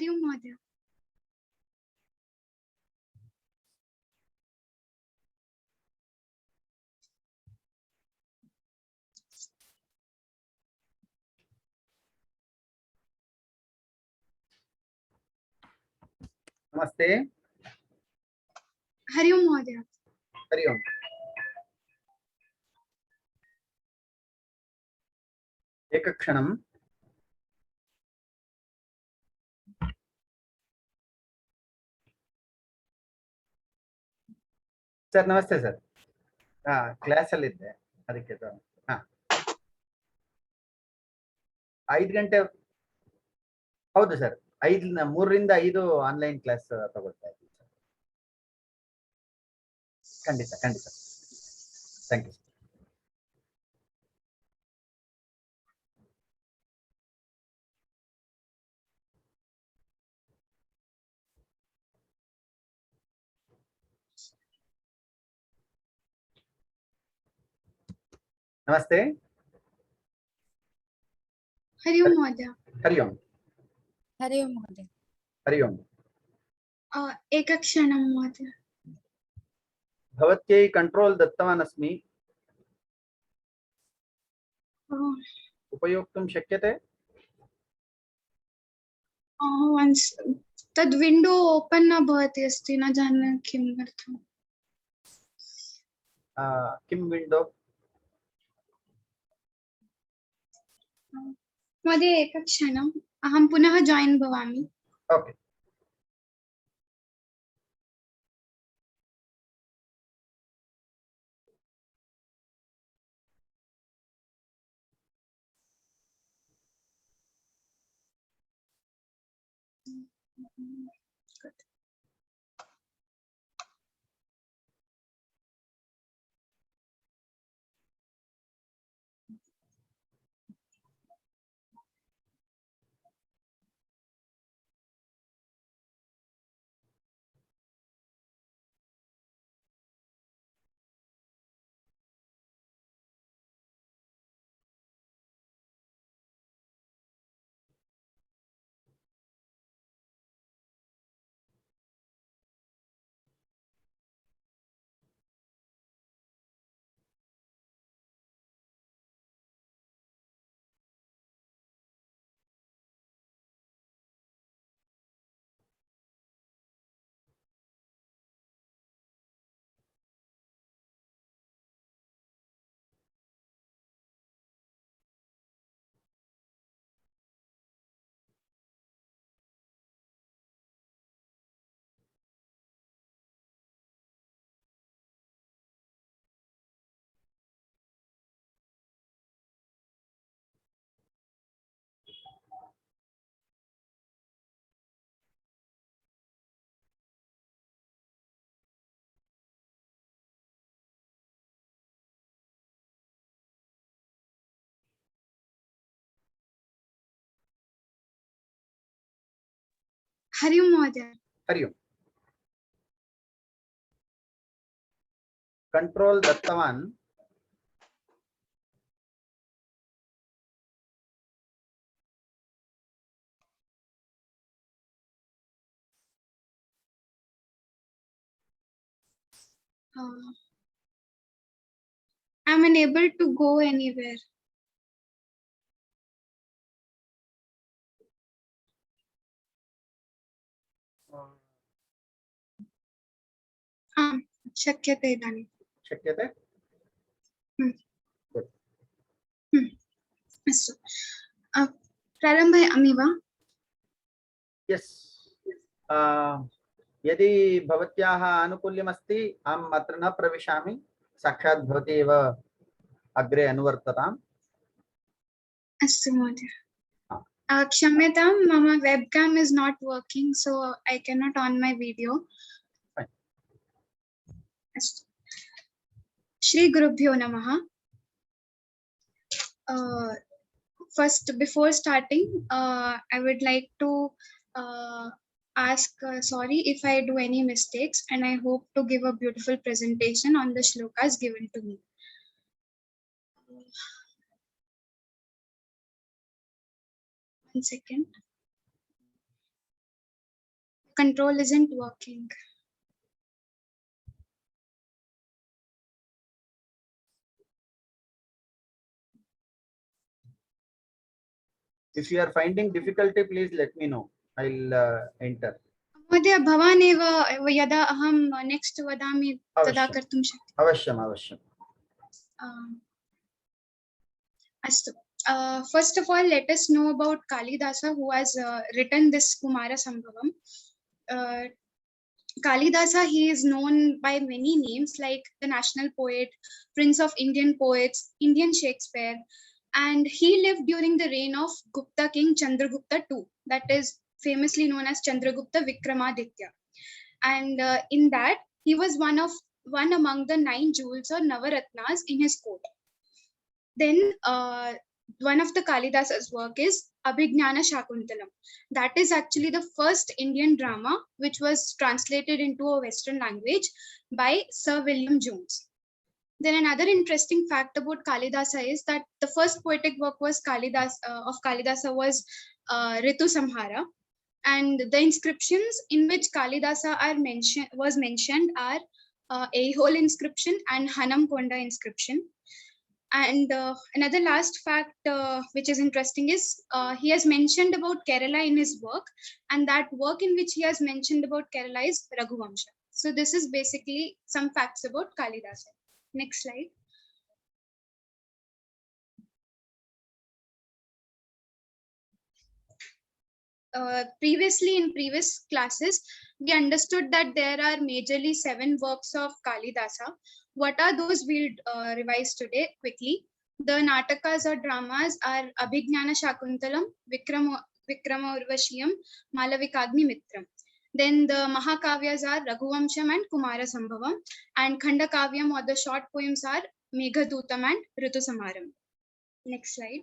हरि ओम महोदय। नमस्ते। हरि ओम महोदय। हरि ओम। एकक्षणम्। सर नमस्ते सर। क्लास अಲ್ಲಿದ್ದೆ ಅದಕ್ಕೆ ಹಾ 5 ಗಂಟೆ ಹೌದು ಸರ್ 3 ರಿಂದ 5 ಆನ್ಲೈನ್ ಕ್ಲಾಸ್ ತಗೊಳ್ತಾ ಇದ್ದೀವಿ ಸರ್. ಖಂಡಿತ ಖಂಡಿತ ಥ್ಯಾಂಕ್ ಯು ಸರ್. नमस्ते। हरि ओम महोदय। हरि ओम। हरि ओम महोदय। हरि ओम। एकक्षणं महोदय। भवत्यै कंट्रोल दत्तवान् अस्मि, उपयोक्तुं शक्यते? वन्स् तद् विंडो ओपन न भवति अस्ति, न जाने किमर्थम्। किं विंडो? महोदय एकक्षणम्, अहं पुनः जॉइन भवामि। ओके। हरि ओम महोदय। हरि ओम। कंट्रोल दत्तवान्, I'm unable to go anywhere. शक्यते इदानीं। शक्यते? अस्तु, प्रारम्भयामि वा? यस्। यदि भवत्याः आनुकूल्यमस्ति अहम् अत्र न प्रविशामि, साक्षात् भवती एव अग्रे अनुवर्तताम्। अस्तु महोदय। क्षम्यतां, मम webcam is not working, so I cannot on my video. Fine. अस्तु। श्री गुरुभ्यो नमः। First, before starting, I would like to ask sorry if I do any mistakes, and I hope to give a beautiful presentation on the shlokas given to me. One second. control isn't working. If you are finding difficulty, please let me know. I'll enter. महोदय भवान् एव यदा अहं next वदामि तदा अवश्यम् कर्तुं शक्यते। अवश्यम् अवश्यम् अस्तु, first of all, let us know about Kalidasa, who has written this Kumara Sambhavam. Kalidasa, he is known by many names like the national poet, prince of Indian poets, Indian Shakespeare, and he lived during the reign of Gupta king Chandragupta II, that is famously known as Chandragupta Vikramaditya. And in that, he was one among the 9 jewels or Navaratnas in his court. Then one of the Kalidasa's work is Abhignana Shakuntalam. That is actually the first Indian drama which was translated into a Western language by Sir William Jones. Then another interesting fact about Kalidasa is that the first poetic work was Kalidasa was Ritu Samhara, and the inscriptions in which Kalidasa was mentioned are Aihole inscription and Hanam Konda inscription. And another last fact which is interesting is he has mentioned about Kerala in his work, and that work in which he has mentioned about Kerala is Raghuvamsha. So this is basically some facts about Kalidasa. Next slide. Previously in previous classes, we understood that there are majorly 7 works of Kalidasa. What are those? We'll revise today quickly. The Natakas or dramas are Abhignana Shakuntalam, Vikrama Urvashiyam, Malavikagni Mitram. Then the Mahakavyas are Raghuvamsham and Kumara Sambhavam, and Khandakavyam or the short poems are Meghadutam and Ritu Samaram. Next slide.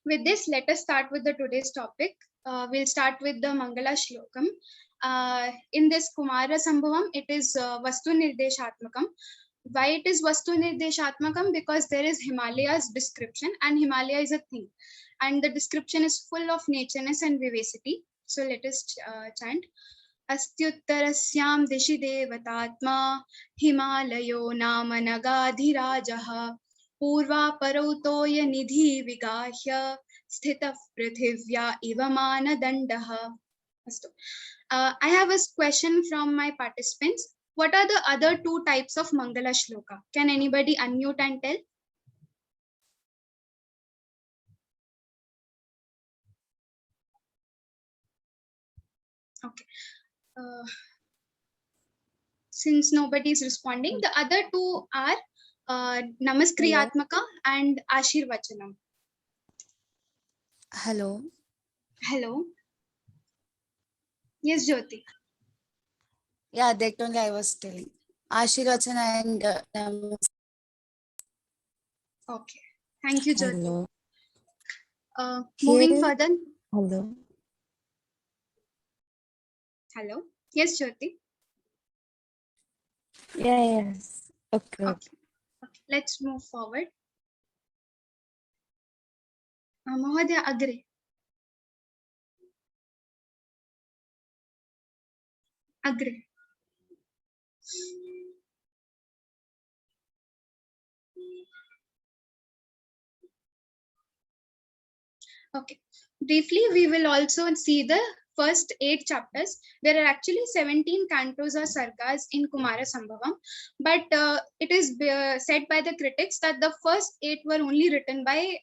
With this, let us start with the today's topic. We'll start with the Mangala Shlokam. In this Kumara Sambhavam, it is Vastu Nirdeshatmakam. Why it is Vastu Nirdeshatmakam? Because there is Himalaya's description, and Himalaya is a thing. And the description is full of natureness and vivacity. So let us chant. Astyuttarasyam dishi devatatma Himalayo nama nagadhirajaha Purva parautoya nidhi vigahya sthita prithivya iva manadandaha. I have a question from my participants. What are the other 2 types of Mangala Shloka? Can anybody unmute and tell? Okay. Since nobody is responding, the other 2 are Namaskriatmaka and Ashirvachanam. Hello. Hello. Yes, Jyoti. Yeah, that only I was telling. Ashirvachana and Okay. Thank you, Jyoti. hello. Moving Here- further. Hello. Hello. Yes, Jyoti. Yes. Okay. Okay. Let's move forward. Mahodaya Agre. Agre. Okay. Briefly, we will also see the first 8 chapters. There are actually 17 cantos or sargas in Kumara Sambhavam, but it is said by the critics that the first 8 were only written by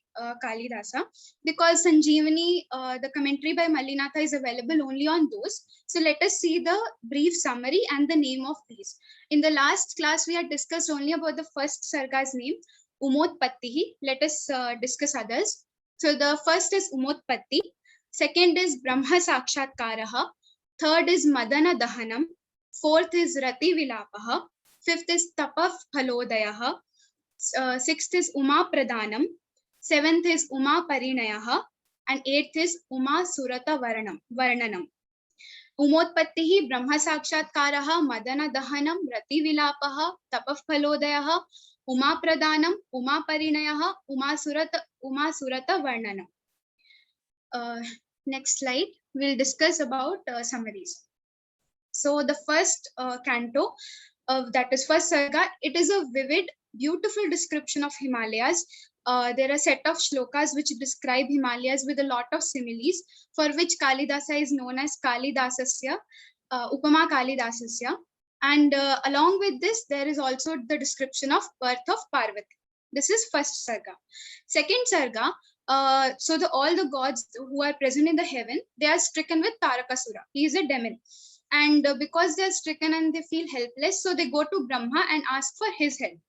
Kalidasa, because Sanjeevani, the commentary by Mallinatha, is available only on those. So let us see the brief summary and the name of these. In the last class, we had discussed only about the first sarga's name, Umotpattihi. Let us discuss others. So the first is Umotpatti, second is Brahma Sakshatkaraha, third is Madana Dahanam, fourth is Rati Vilapaha, fifth is Tapaf Phalodayaha, sixth is Uma Pradhanam, seventh is Uma Parinayaha, and eighth is Uma Surata Varnanam. Umotpattihi Brahma Sakshatkaraha, Madana Dahanam, Rati Vilapaha, Tapaf Phalodayaha, Uma Pradhanam, Uma Parinayaha, Uma Surata Varnanam. Next slide. we'll discuss about summaries. So the first canto, that is first sarga, it is a vivid, beautiful description of Himalayas. There are a set of shlokas which describe Himalayas with a lot of similes, for which Kalidasa is known as Kalidasasya, Upama Kalidasasya. And along with this, there is also the description of birth of Parvati. This is first sarga. Second sarga, so all the gods who are present in the heaven, they are stricken with Tarakasura. He is a demon. And because they are stricken and they feel helpless, so they go to Brahma and ask for his help.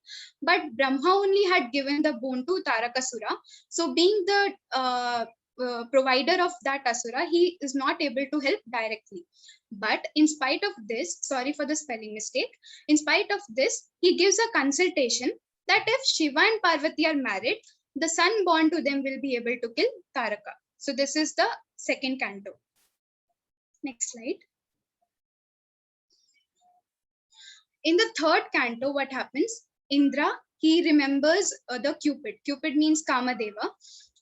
But Brahma only had given the boon to Tarakasura. So being the provider of that asura, he is not able to help directly. But in spite of this, sorry for the spelling mistake, in spite of this, he gives a consultation that if Shiva and Parvati are married, the son born to them will be able to kill Taraka. So this is the second canto. Next slide. In the third canto, what happens? Indra, he remembers the Cupid. Cupid means Kamadeva.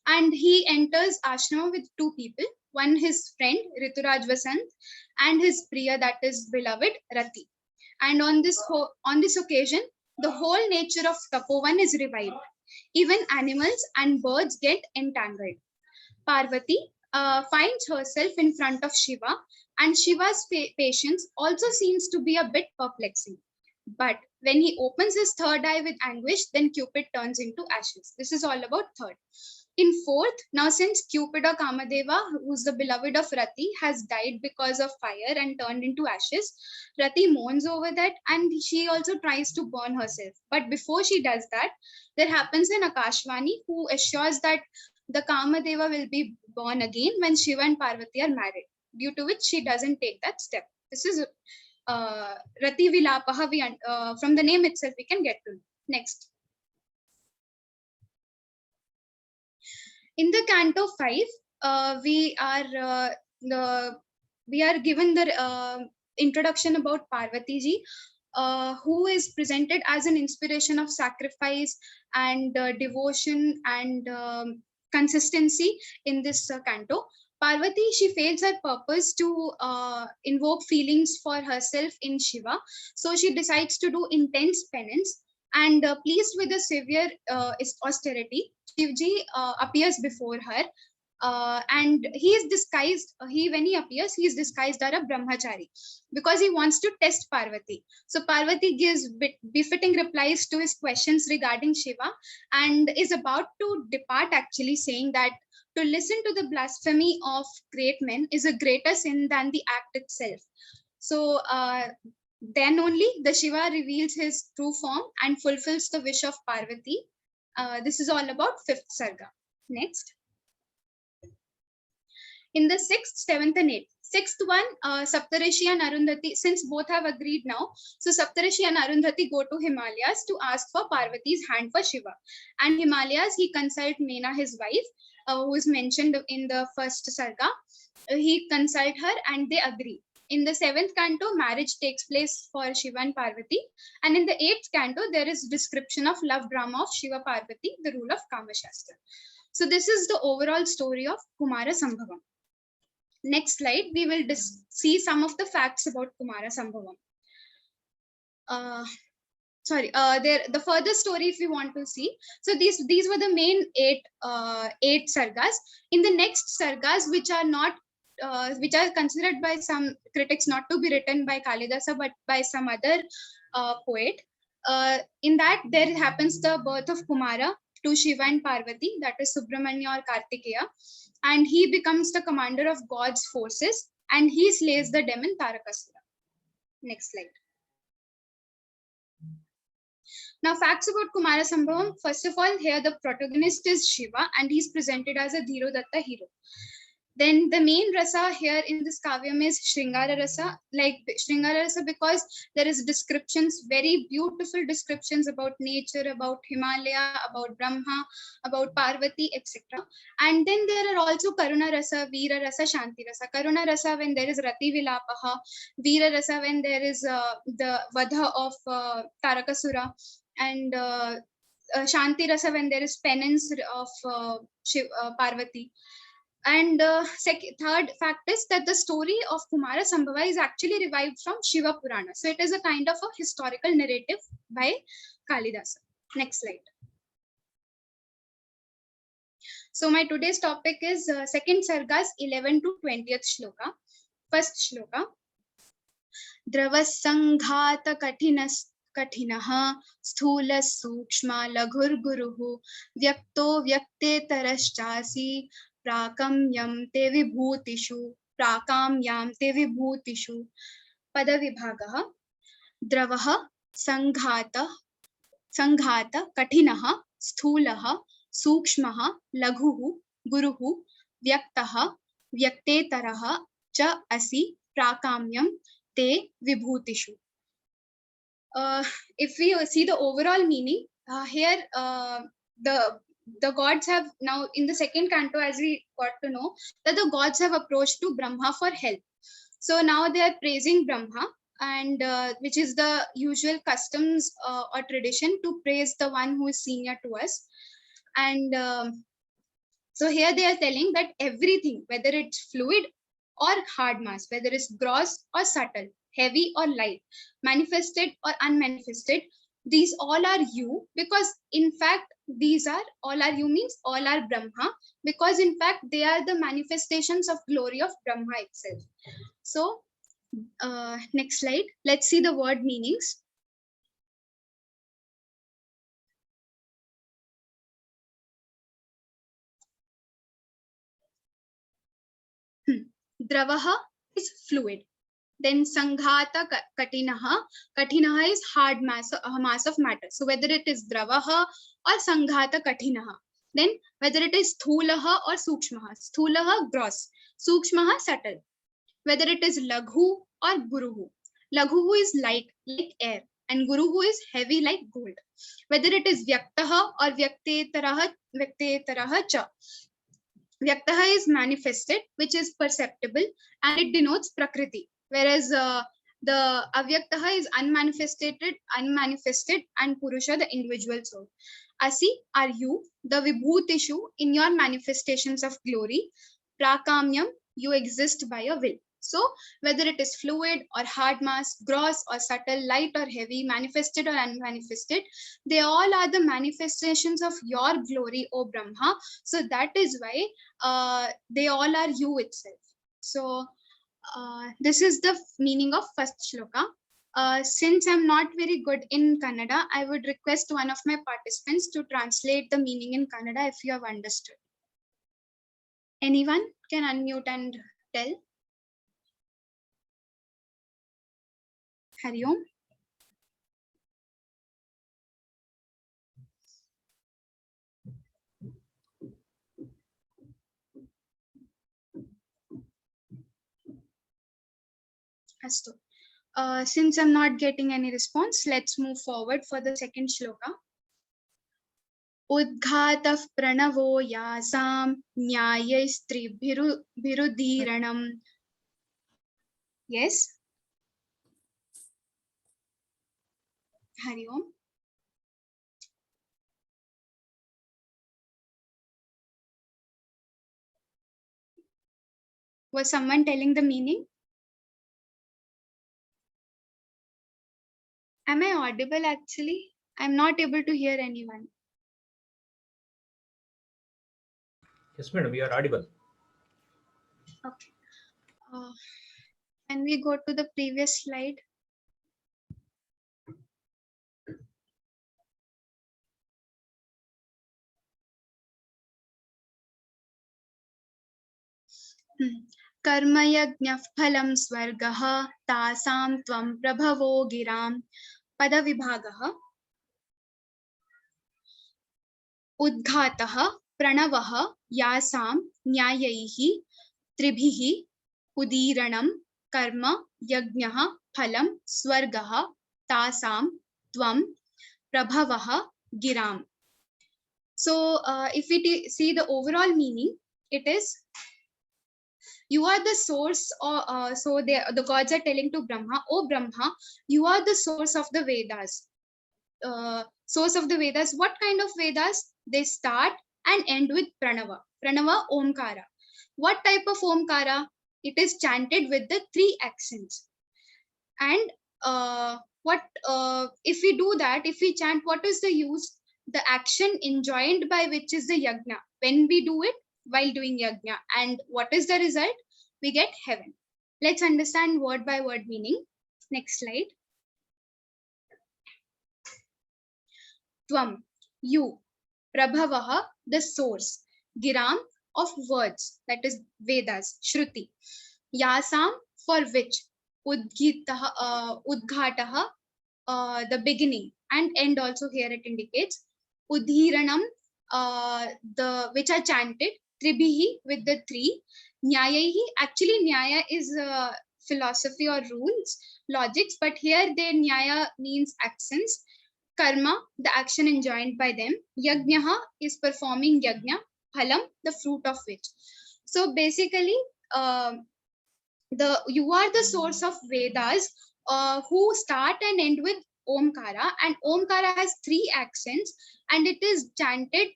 And he enters ashrama with two people. One, his friend, Rituraj Vasant, and his Priya, that is beloved, Rati. And on this occasion, the whole nature of Tapovan is revived. Even animals and birds get entangled. Parvati finds herself in front of Shiva, and Shiva's patience also seems to be a bit perplexing. But when he opens his third eye with anguish, then Cupid turns into ashes. This is all about third. In fourth, now since Cupid or Kamadeva, who's the beloved of Rati, has died because of fire and turned into ashes, Rati mourns over that and she also tries to burn herself. But before she does that, there happens an Akashvani who assures that the Kamadeva will be born again when Shiva and Parvati are married, due to which she doesn't take that step. This is Rati Vilapaha, from the name itself we can get to know. Next. In the canto 5, we are given the introduction about Parvati ji, who is presented as an inspiration of sacrifice and devotion and consistency in this canto. Parvati, she fails her purpose to invoke feelings for herself in Shiva. So she decides to do intense penance, and pleased with the severe austerity, Shivji appears before her, and he is disguised. When he appears, he is disguised as a brahmachari because he wants to test Parvati. So Parvati gives befitting replies to his questions regarding Shiva and is about to depart, actually saying that to listen to the blasphemy of great men is a greater sin than the act itself. So then only the Shiva reveals his true form and fulfills the wish of Parvati. This is all about fifth sarga. Next. In the 6th, 7th and 8th. Sixth one, Saptarishi and Arundhati, since both have agreed now, so Saptarishi and Arundhati go to Himalayas to ask for Parvati's hand for Shiva. And Himalayas, he consult Mena, his wife, who is mentioned in the first sarga. He consult her and they agree. In the 7th canto, marriage takes place for Shiva and Parvati. And in the 8th canto, there is description of love drama of Shiva Parvati, the rule of Kama Shastra. So this is the overall story of Kumara Sambhavam. Next slide, we will see some of the facts about Kumara Sambhavam. The further story, if we want to see. So these were the main eight sargas. In the next sargas, which are considered by some critics not to be written by Kalidasa but by some other poet, in that there happens the birth of Kumara to Shiva and Parvati, that is Subramanya or Kartikeya, and he becomes the commander of God's forces and he slays the demon Tarakasura. Next slide. Now, facts about Kumara Sambhavam. First of all, here the protagonist is Shiva and he's presented as a Dhirodatta hero. Then the main rasa here in this kavyam is Shringara rasa, like Shringara rasa because there is descriptions, very beautiful descriptions about nature, about Himalaya, about Brahma, about Parvati, etc. And then there are also Karuna rasa, Veera rasa, Shanti rasa. Karuna rasa when there is Rati Vilapaha, Veera rasa when there is the Vadha of Tarakasura, and Shanti rasa when there is penance of Parvati. And third fact is that the story of Kumara Sambhava is actually revived from Shiva Purana. So it is a kind of a historical narrative by Kalidasa. Next slide. So my today's topic is second Sargas 11 to 20th shloka. First shloka. Dravasanghat katinah sthula sukshma laghurguruh vyakto vyakte taraschasi prakamyam te vibhutishu padavibhagah dravah sanghata katinah sthulah सूक्ष्मः लघुः गुरुः व्यक्तः व्यक्तेतरः च असि प्राकाम्यं te vibhutishu. If we see the overall meaning here, the gods have now in the second canto, as we got to know, that the gods have approached to Brahma for help. So now they are praising Brahma, and which is the usual customs or tradition to praise the one who is senior to us. And so here they are telling that everything, whether it's fluid or hard mass, whether it's gross or subtle, heavy or light, manifested or unmanifested, these all are you, because in fact these are all are you means all are Brahma, because in fact they are the manifestations of glory of Brahma itself. So next slide, let's see the word meanings. Dravaha is fluid. Then sanghata katinah is hard mass of matter. So whether it is dravaha or sanghata katinah, then whether it is sthulaha or sukshmaha. Sthulaha gross, sukshmaha subtle. Whether it is laghu or guruhu. Laghu is light like air, and guruhu is heavy like gold. Whether it is vyaktaha or vyaktetaraha cha. Vyaktaha is manifested, which is perceptible, and it denotes prakriti, whereas the avyaktaha is unmanifested, and purusha, the individual soul. Asi are you, the vibhutishu, in your manifestations of glory. Prakamyam, you exist by a will. So whether it is fluid or hard mass, gross or subtle, light or heavy, manifested or unmanifested, they all are the manifestations of your glory, O Brahma. So that is why they all are you itself. So this is the meaning of first shloka. Since I'm not very good in Kannada, I would request one of my participants to translate the meaning in Kannada if you have understood. Anyone can unmute and tell. Hari Om. Astu. Since I'm not getting any response, let's move forward for the second shloka. Udghatah pranavo yasam nyayastri birudiranam. Yes. Hari Om. Was someone telling the meaning? Am I audible actually? I'm not able to hear anyone. Yes, madam, you are audible. Okay. Can we go to the previous slide? कर्मयज्ञः फलं स्वर्गः तासां त्वं प्रभवो गिरां पदविभागः उद्घातः प्रणवः यासां न्यायैः त्रिभिः उदीरणं कर्म यज्ञः फलं स्वर्गः तासां त्वं प्रभवः गिरां. So if we see the overall meaning, it is you are the source, or so the gods are telling to Brahma, oh Brahma, you are the source of the Vedas. Source of the Vedas, what kind of Vedas? They start and end with Pranava. Pranava, Omkara. What type of Omkara? It is chanted with the 3 accents. And if we do that, if we chant, what is the use? The action enjoined by which is the yajna. When we do it while doing yajna, and what is the result? We get heaven. Let's understand word by word meaning. Next slide. Tvam, you. Prabhavaha, the source. Giram, of words, that is Vedas, Shruti. Yasam, for which. Udghataha, the beginning, and end also here it indicates. Udhiranam, the which are chanted. Tribihi, with the 3. Nyayahi, actually Nyaya is philosophy or rules, logics, but here the Nyaya means accents. Karma, the action enjoined by them. Yajnaha is performing yajna. Phalam, the fruit of which. So basically, you are the source of Vedas who start and end with Omkara, and Omkara has 3 accents, and it is chanted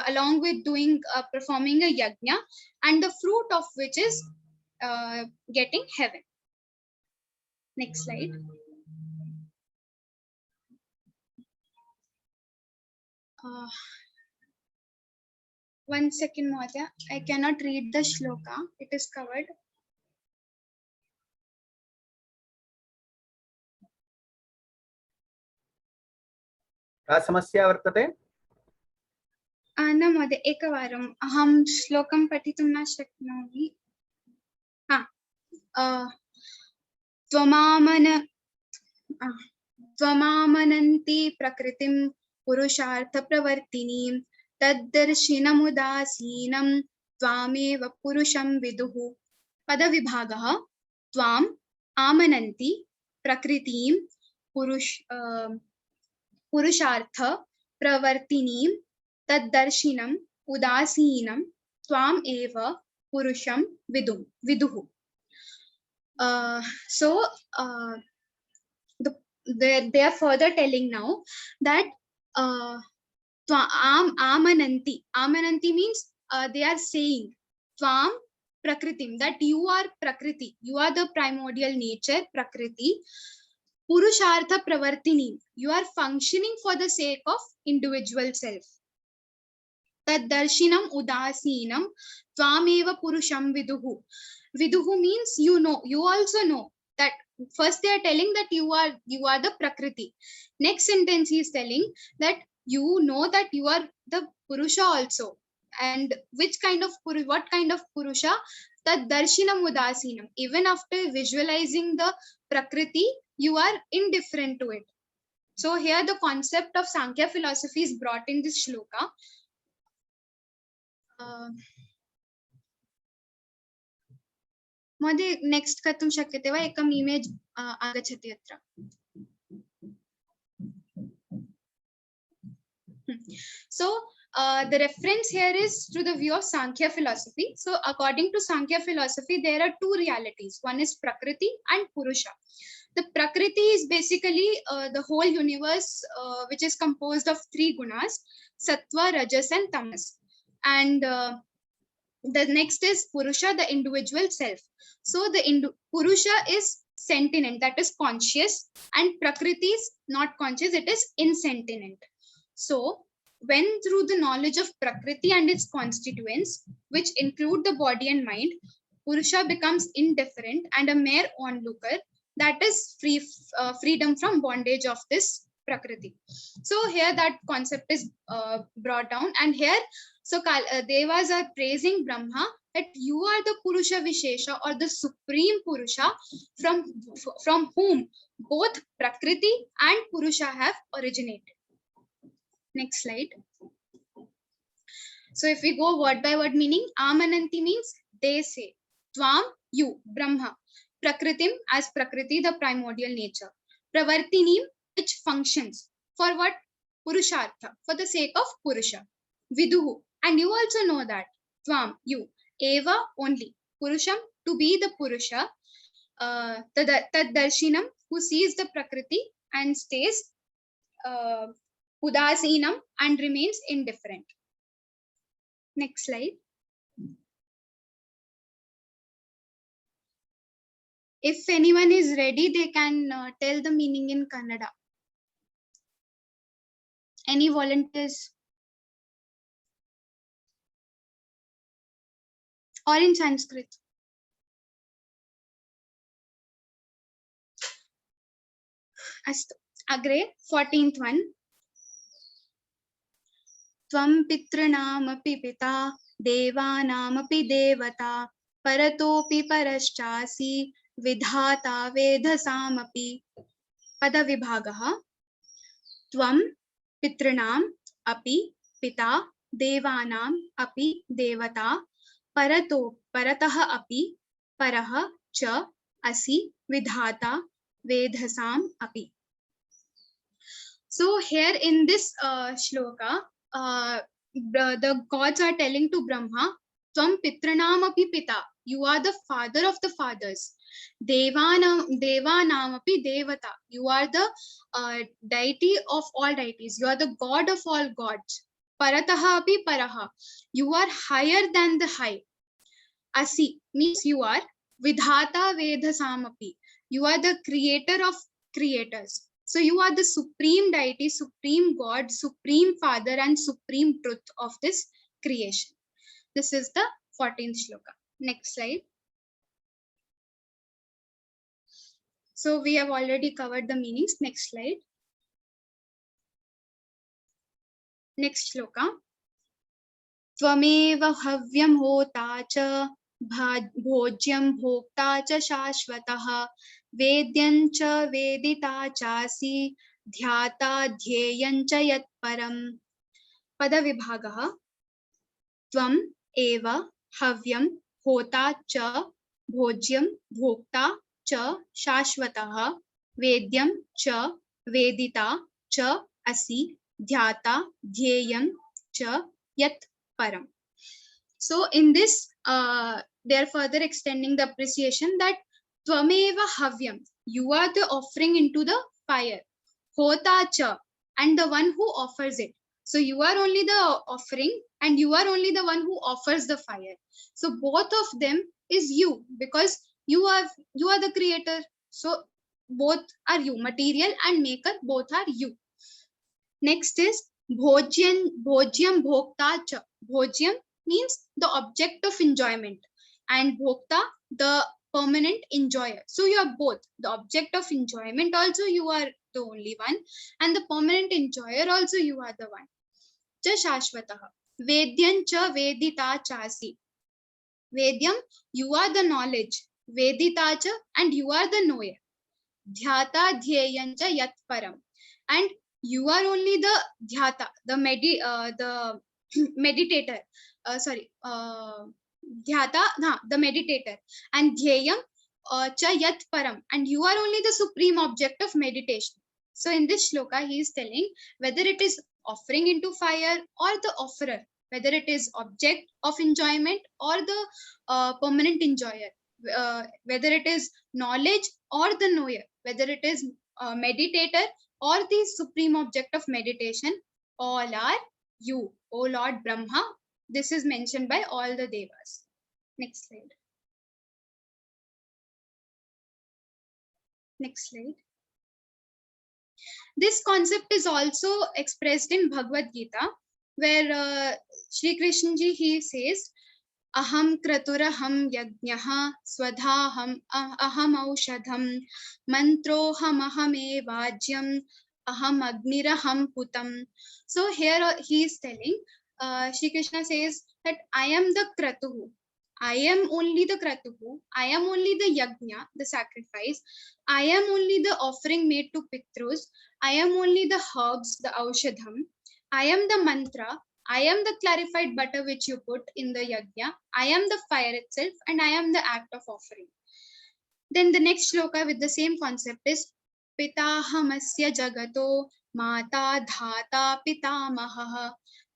along with performing a yajna, and the fruit of which is getting heaven. Next slide. One second, Mahatya. I cannot read the shloka. It is covered. का समस्या वर्तते? न महोदय, एकवारम् अहं श्लोकं पठितुं न शक्नोमि. त्वमामनन्ति प्रकृतिं पुरुषार्थप्रवर्तिनीं तद्दर्शिनमुदासीनं त्वामेव पुरुषं विदुः. पदविभागः. त्वाम् आमनन्ति प्रकृतिं पुरुषार्थ प्रवर्तिनीं तद्दर्शिनम् उदासीनं त्वाम् एव पुरुषं विदुः. So they are further telling now that amananti means they are saying tvam prakritim, that you are prakriti, you are the primordial nature prakriti. Purushartha pravartini, you are functioning for the sake of individual self. Tad darshinam udasinam tvameva purusham viduhu. Viduhu means you know, you also know that. First they are telling that you are the prakriti. Next sentence he is telling that you know that you are the purusha also. And what kind of purusha? Tad darshinam udasinam. Even after visualizing the prakriti, you are indifferent to it. So here the concept of Sankhya philosophy is brought in this shloka. महोदय next कर्तुं शक्यते वा? एकम् image आगच्छति अत्र. So the reference here is to the view of Sankhya philosophy. So according to Sankhya philosophy, there are 2 realities. One is Prakriti and Purusha. The Prakriti is basically the whole universe, which is composed of 3 gunas: Sattva, Rajas, and Tamas. And the next is Purusha, the individual self. So the Purusha is sentient, that is conscious, and Prakriti is not conscious, it is insentient. So when through the knowledge of Prakriti and its constituents, which include the body and mind, Purusha becomes indifferent and a mere onlooker, that is freedom from bondage of this Prakriti. So here that concept is brought down, and here so Devas are praising Brahma that you are the Purusha Vishesha, or the supreme Purusha, from whom both Prakriti and Purusha have originated. Next slide. So if we go word by word meaning, Amananti means they say. Tvam, you, Brahma. Prakritim, as Prakriti, the primordial nature. Pravartinim, which functions. For what? Purushartha, for the sake of Purusha. Viduhu, and you also know that. Tvam, you. Eva, only. Purusham, to be the Purusha. Tad darshinam, who sees the Prakriti and stays udasinam and remains indifferent. Next slide. If anyone is ready, they can tell the meaning in Kannada. Any volunteers? Or in Sanskrit? Astu. Agre, 14th one. Tvam pitranamapi pita devanamapi devata paratopi paraschasi vidhata vedhasamapi. Padavibhagaha. Tvam pitranam api pita devanam api devata paratah api parah cha asi vidhata vedhasam api. So here in this shloka, the gods are telling to Brahma, Tvam pitranam api pita, you are the father of the fathers. Devanam api devata, you are the deity of all deities. You are the god of all gods. Parataha api paraha, you are higher than the high. Asi means you are vidhata vedhasamapi, you are the creator of creators. So you are the supreme deity, supreme god, supreme father, and supreme truth of this creation. This is the 14th shloka. Next slide. So we have already covered the meanings. Next slide. Next shloka. Tvameva havyam hota cha bhojyam bhokta cha shashvatah vedyam cha vedita chasi dhyata dhyeyam cha yat param. Padavibhagah. Tvam eva havyam hota cha bhojyam bhokta cha shashvatah vedyam cha vedita cha asi dhyata dhyeyam cha yat param. So in this they are further extending the appreciation that tvameva havyam, you are the offering into the fire, hota cha, and the one who offers it. So you are only the offering and you are only the one who offers the fire. So both of them is you, because you are the creator. So both are you, material and maker, both are you. Next is bhojyam bhokta cha. Bhojyam means the object of enjoyment, and bhokta the permanent enjoyer. So you are both the object of enjoyment, also you are the only one, and the permanent enjoyer also you are the one. Cha shashvatah vedyam cha vedita chasi. Vedyam, you are the knowledge, vedita cha, and you are the knower. Dhyata dhyeyam cha yat param, and you are only the dhyata, the meditator. Dhyata, the meditator, and dhyeyam cha yat param, and you are only the supreme object of meditation. So in this shloka, he is telling whether it is offering into fire or the offerer, whether it is object of enjoyment or the permanent enjoyer, whether it is knowledge or the knower, whether it is meditator or the supreme object of meditation, all are you, O Lord Brahma. This is mentioned by all the devas. Next slide. Next slide. This concept is also expressed in Bhagavad Gita, where Shri Krishna ji, he says, Aham kraturaham yajnaha swadhaham aham aushadham mantroham ahame vajyam aham agniraham putam. So here he is telling, Shri Krishna says that I am the kratuhu. I am only the kratuhu. I am only the yajna, the sacrifice. I am only the offering made to Pitrus. I am only the herbs, the aushadham. I am the mantra. I am the clarified butter which you put in the yajna. I am the fire itself, and I am the act of offering. Then the next shloka with the same concept is Pitahamasya jagato mata dhata pitamaha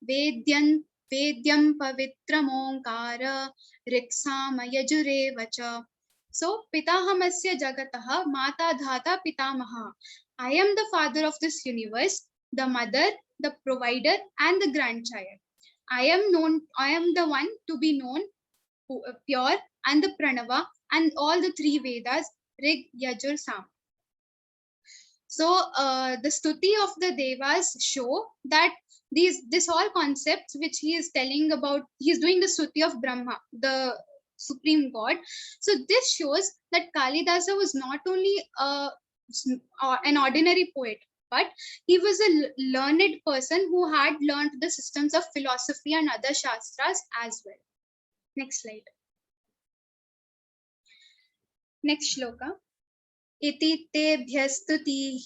vedyam pavitram onkara riksama yajurevacha. So Pitahamasya jagataha mata dhata pitamaha. I am the father of this universe, the mother, the provider, and the grandchild. I am the one to be known, pure, and the pranava, and all the three Vedas Rig, Yajur, Sam. So the stuti of the devas show that this all concepts which he is telling about, he is doing the stuti of Brahma, the supreme god. So this shows that Kalidasa was not only an ordinary poet, but he was a learned person who had learned the systems of philosophy and other shastras as well. Next slide. Next shloka. Iti tebhyastutihi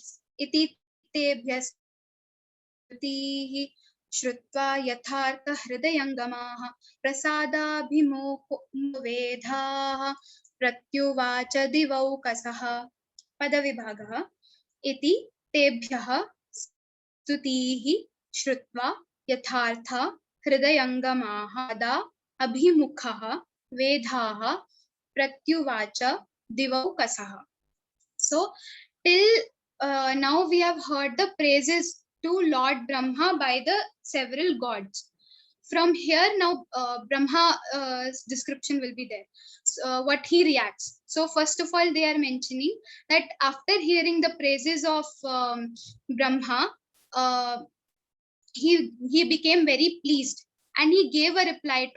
श्रुत्वा यथार्थ हृदयंगमाः प्रसादाभिमुखो वेधाः प्रत्युवाच दिवौकसः. पदविभागः. इति तेभ्यः स्तुतिः श्रुत्वा यथार्थ हृदयंगमाः दा अभिमुखः वेधाः प्रत्युवाच दिवौकसः. So till now we have heard the praises to Lord Brahma by the several gods. From here now Brahma's description will be there. So, what he reacts. So first of all they are mentioning that after hearing the praises of Brahma, he became very pleased and he gave a reply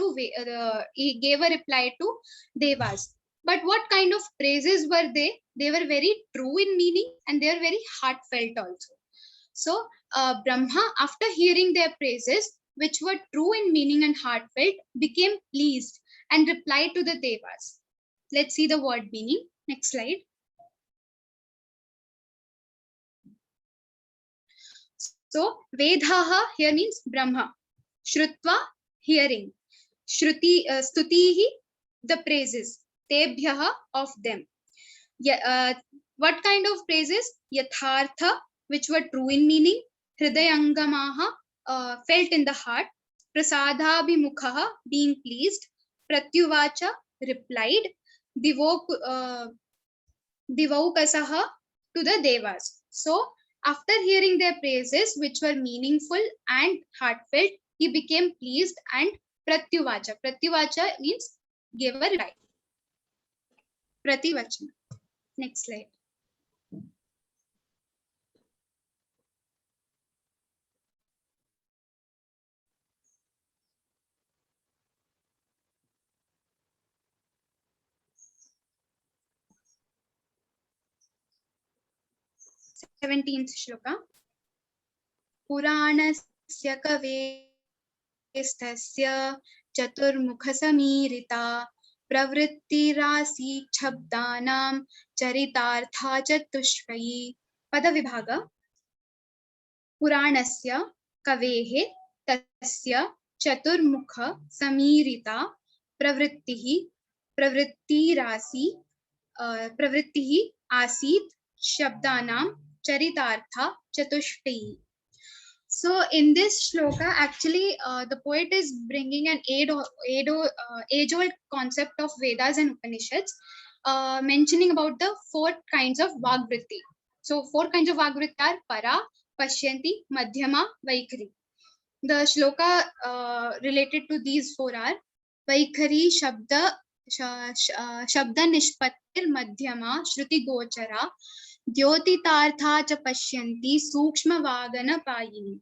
to Devas. But what kind of praises were they? They were very true in meaning and they are very heartfelt also. So Brahma, after hearing their praises, which were true in meaning and heartfelt, became pleased and replied to the Devas. Let's see the word meaning. Next slide. So Vedhaha here means Brahma. Shrutva, hearing. Shruti, stutihi, the praises. Tebhyaha, of them. What kind of praises? Yathartha, which were true in meaning. Hridayangamaha, felt in the heart. Prasadhabhimukhaha, being pleased. Pratyuvacha, replied. Divaukasaha, to the devas. So after hearing their praises, which were meaningful and heartfelt, he became pleased and pratyuvacha. Pratyuvacha means gave a reply. Prativachana. Next slide. Seventeenth shloka. Puranasya kavestasya chaturmukhasamirita pravrittirasi chabdanam charitartha chatushvayi. Padavibhaga. Puranasya kavehe tasya chaturmukha samirita pravrittihi asit shabdanam charitartha chatushvayi. So in this shloka, actually, the poet is bringing an age-old concept of Vedas and Upanishads, mentioning about the 4 kinds of Vagvritti. So 4 kinds of Vagvritti are Para, Pashyanti, Madhyama, Vaikhari. The shloka related to these 4 are Vaikhari, Shabda Nishpattir, Madhyama, Shruti Gochara, Dyotitartha cha Pashyanti, Sukshma Vagana Payini.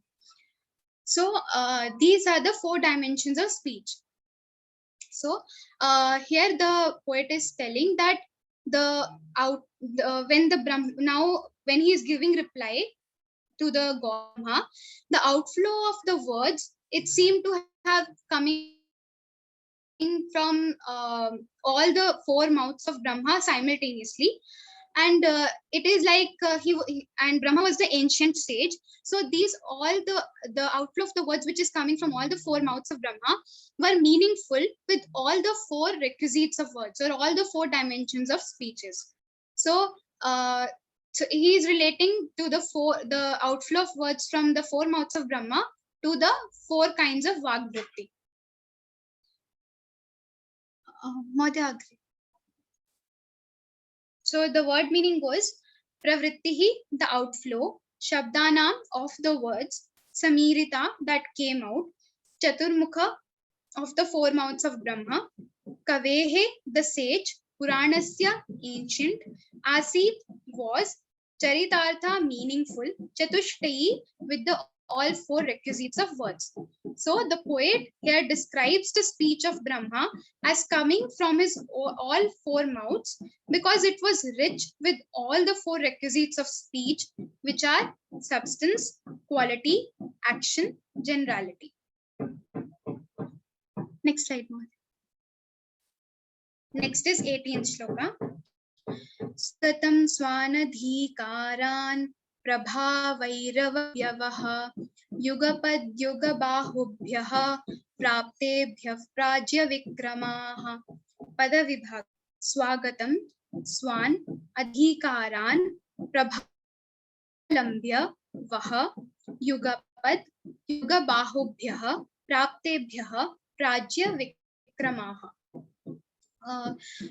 So these are the 4 dimensions of speech. So here the poet is telling that when he is giving reply to the Brahma, the outflow of the words, it seemed to have coming from all the 4 mouths of Brahma simultaneously. And it is like and Brahma was the ancient sage. So these all the outflow of the words which is coming from all the 4 mouths of Brahma were meaningful with all the 4 requisites of words or all the 4 dimensions of speeches. So so he is relating to the outflow of words from the 4 mouths of Brahma to the 4 kinds of Vagvritti. So the word meaning goes pravrittihi, the outflow, shabdanam, of the words, samirita, that came out, chaturmukha, of the 4 mouths of Brahma, kavehe, the sage, Puranasya ancient, Asit was, Charitartha meaningful, Chatushtayi with the all four requisites of words. So the poet here describes the speech of Brahma as coming from his all four mouths because it was rich with all the four requisites of speech, which are substance, quality, action, generality. Next slide, more. Next is 18th shloka. Statam swanadhikaran prabhavairavayavah yugapadyugabahubhyah praptebhyah prajya vikramaah. Padavibhag. Swagatam swan adhikaran prabhalambya vaha yugapad yugabahubhyah praptebhyah prajya vikramaah.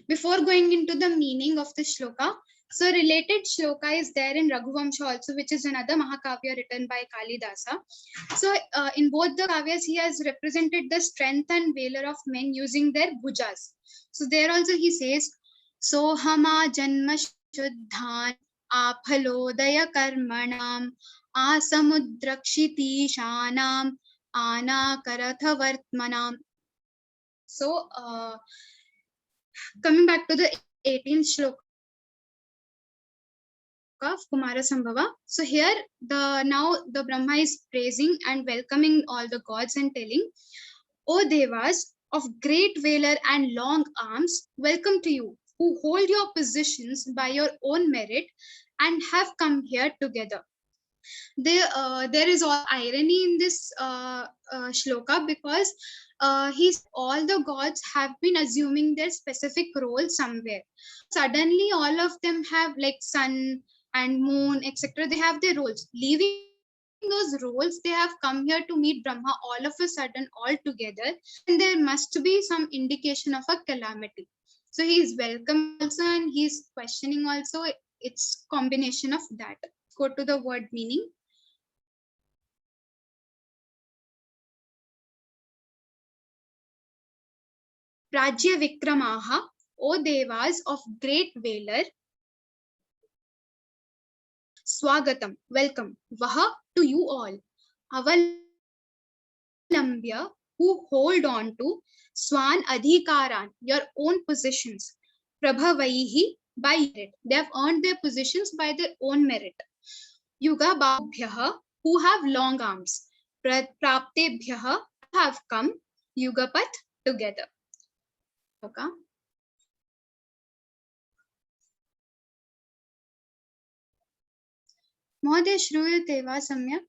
Before going into the meaning of the shloka, so related shloka is there in Raghuvamsha also, which is another Mahakavya written by Kalidasa. So in both the kavyas, he has represented the strength and valor of men using their bhujas. So there also he says, Sohama janma shuddhan aphalodaya karmanam asamudrakshiti anakaratha vartmanam. So coming back to the 18th shloka of Kumarasambhava. So here now the Brahma is praising and welcoming all the gods and telling, O Devas of great valor and long arms, welcome to you, who hold your positions by your own merit and have come here together. There is all irony in this shloka because all the gods have been assuming their specific role somewhere. Suddenly all of them have like sun and moon, etc. They have their roles. Leaving those roles, they have come here to meet Brahma all of a sudden all together, and there must be some indication of a calamity. So he is welcome also and he is questioning also. It's combination of that. Go to the word meaning. Prajya Vikramaha, O Devas of great valor, Swagatam, welcome, Vaha, to you all, Avalambya, who hold on to, Swan Adhikaran, your own positions, Prabhavaihi, by merit, they have earned their positions by their own merit, Yuga Babhyaha, who have long arms, Praptebhyaha, have come, Yugapat, together. Okay. महोदय श्रूयते वा सम्यक्?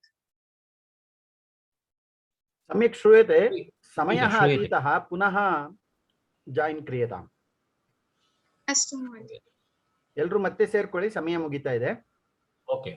सम्यक् श्रूयते. समयः श्रूयते. अतीतः, पुनः join ಕ್ರಿಯತಾಂ. अस्तु महोदय. ಎಲ್ಲರೂ ಮತ್ತೆ ಸೇರ್ಕೊಳ್ಳಿ, ಸಮಯ ಮುಗಿತಾ ಇದೆ. Okay.